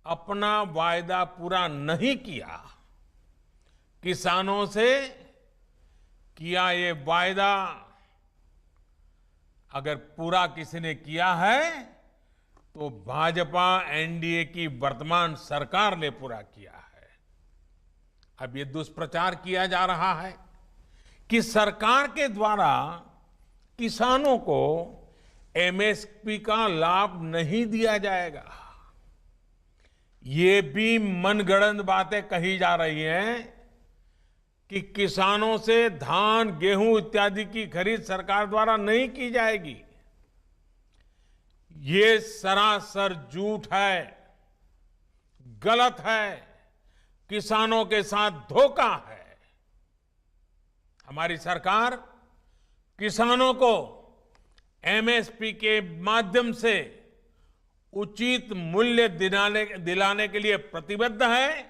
अपना वायदा पूरा नहीं किया, किसानों से किया ये वायदा अगर पूरा किसी ने किया है तो भाजपा एनडीए की वर्तमान सरकार ने पूरा किया है। अब ये दुष्प्रचार किया जा रहा है कि सरकार के द्वारा किसानों को एमएसपी का लाभ नहीं दिया जाएगा। ये भी मनगढ़ंत बातें कही जा रही हैं कि किसानों से धान, गेहूं इत्यादि की खरीद सरकार द्वारा नहीं की जाएगी। ये सरासर झूठ है, गलत है, किसानों के साथ धोखा है। हमारी सरकार किसानों को एमएसपी के माध्यम से उचित मूल्य दिलाने के लिए प्रतिबद्ध है।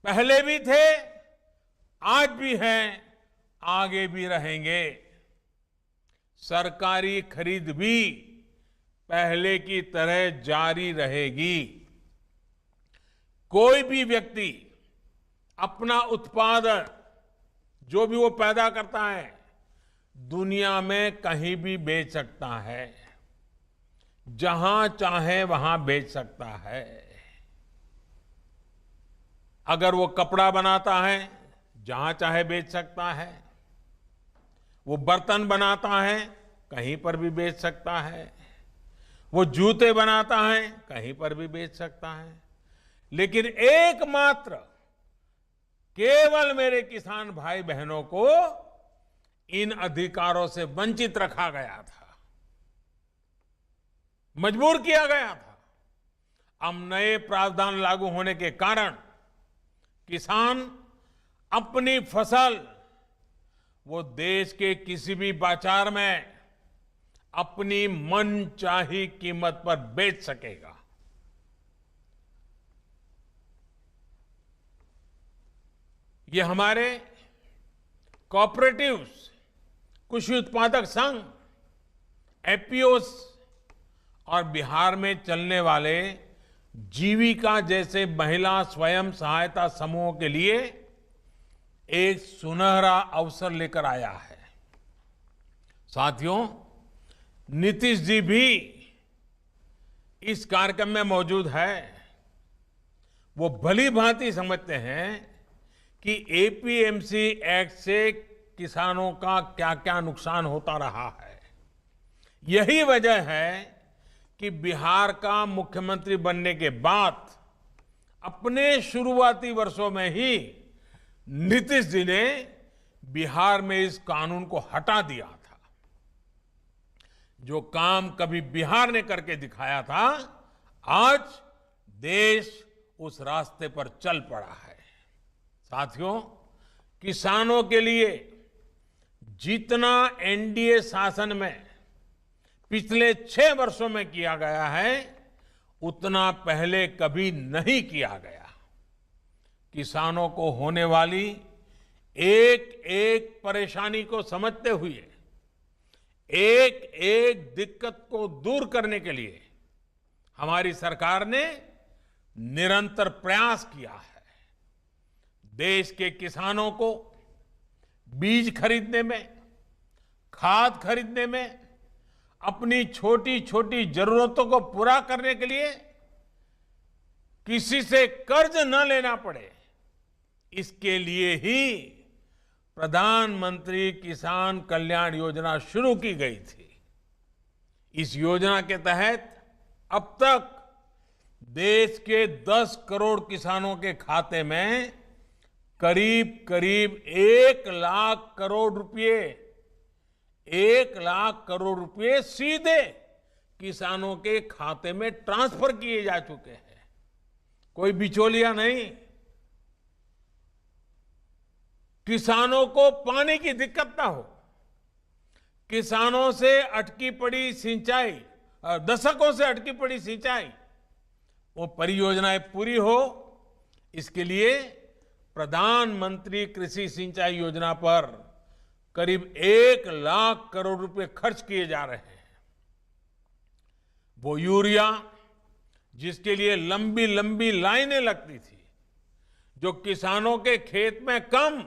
पहले भी थे, आज भी हैं, आगे भी रहेंगे। सरकारी खरीद भी पहले की तरह जारी रहेगी। कोई भी व्यक्ति अपना उत्पादन जो भी वो पैदा करता है दुनिया में कहीं भी बेच सकता है, जहां चाहे वहां बेच सकता है। अगर वो कपड़ा बनाता है जहां चाहे बेच सकता है, वो बर्तन बनाता है कहीं पर भी बेच सकता है, वो जूते बनाता है कहीं पर भी बेच सकता है। लेकिन एकमात्र केवल मेरे किसान भाई बहनों को इन अधिकारों से वंचित रखा गया था, मजबूर किया गया था। अब नए प्रावधान लागू होने के कारण किसान अपनी फसल वो देश के किसी भी बाजार में अपनी मनचाही कीमत पर बेच सकेगा। ये हमारे कोऑपरेटिव्स, कृषि उत्पादक संघ, एपीओस और बिहार में चलने वाले जीविका जैसे महिला स्वयं सहायता समूहों के लिए एक सुनहरा अवसर लेकर आया है। साथियों, नीतीश जी भी इस कार्यक्रम में मौजूद है। वो भली भांति समझते हैं कि एपीएमसी एक्ट से किसानों का क्या क्या नुकसान होता रहा है। यही वजह है कि बिहार का मुख्यमंत्री बनने के बाद अपने शुरुआती वर्षों में ही नीतीश जी ने बिहार में इस कानून को हटा दिया था। जो काम कभी बिहार ने करके दिखाया था, आज देश उस रास्ते पर चल पड़ा है। साथियों, किसानों के लिए जितना एनडीए शासन में पिछले 6 वर्षों में किया गया है, उतना पहले कभी नहीं किया गया। किसानों को होने वाली एक एक परेशानी को समझते हुए, एक एक दिक्कत को दूर करने के लिए हमारी सरकार ने निरंतर प्रयास किया है। देश के किसानों को बीज खरीदने में, खाद खरीदने में, अपनी छोटी छोटी जरूरतों को पूरा करने के लिए किसी से कर्ज न लेना पड़े, इसके लिए ही प्रधानमंत्री किसान कल्याण योजना शुरू की गई थी। इस योजना के तहत अब तक देश के 10 करोड़ किसानों के खाते में करीब करीब 1 लाख करोड़ रुपए, 1 लाख करोड़ रुपए सीधे किसानों के खाते में ट्रांसफर किए जा चुके हैं। कोई बिचौलिया नहीं। किसानों को पानी की दिक्कत ना हो, किसानों से अटकी पड़ी सिंचाई, दशकों से अटकी पड़ी सिंचाई, वो परियोजनाएं पूरी हो, इसके लिए प्रधानमंत्री कृषि सिंचाई योजना पर करीब 1 लाख करोड़ रुपए खर्च किए जा रहे हैं। वो यूरिया जिसके लिए लंबी लंबी लाइनें लगती थी, जो किसानों के खेत में कम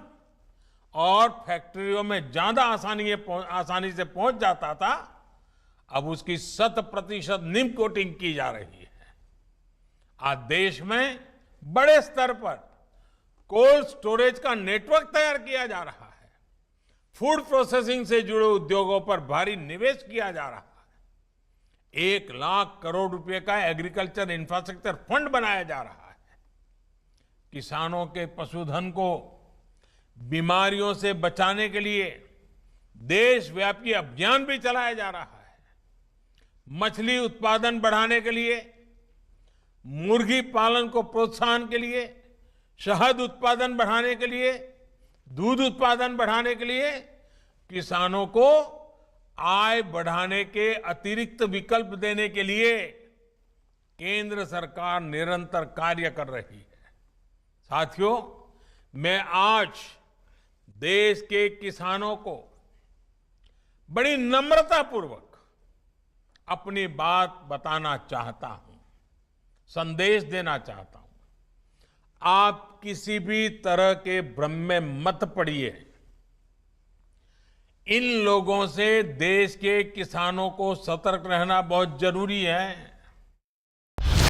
और फैक्ट्रियों में ज्यादा आसानी से पहुंच जाता था, अब उसकी 100% निम कोटिंग की जा रही है। आज देश में बड़े स्तर पर कोल्ड स्टोरेज का नेटवर्क तैयार किया जा रहा है। फूड प्रोसेसिंग से जुड़े उद्योगों पर भारी निवेश किया जा रहा है। 1 लाख करोड़ रुपए का एग्रीकल्चर इंफ्रास्ट्रक्चर फंड बनाया जा रहा है। किसानों के पशुधन को बीमारियों से बचाने के लिए देशव्यापी अभियान भी चलाया जा रहा है। मछली उत्पादन बढ़ाने के लिए, मुर्गी पालन को प्रोत्साहन के लिए, शहद उत्पादन बढ़ाने के लिए, दूध उत्पादन बढ़ाने के लिए किसानों को आय बढ़ाने के अतिरिक्त विकल्प देने के लिए केंद्र सरकार निरंतर कार्य कर रही है। साथियों, मैं आज देश के किसानों को बड़ी नम्रतापूर्वक अपनी बात बताना चाहता हूं, संदेश देना चाहता हूं। आप किसी भी तरह के भ्रम में मत पड़िए। इन लोगों से देश के किसानों को सतर्क रहना बहुत जरूरी है।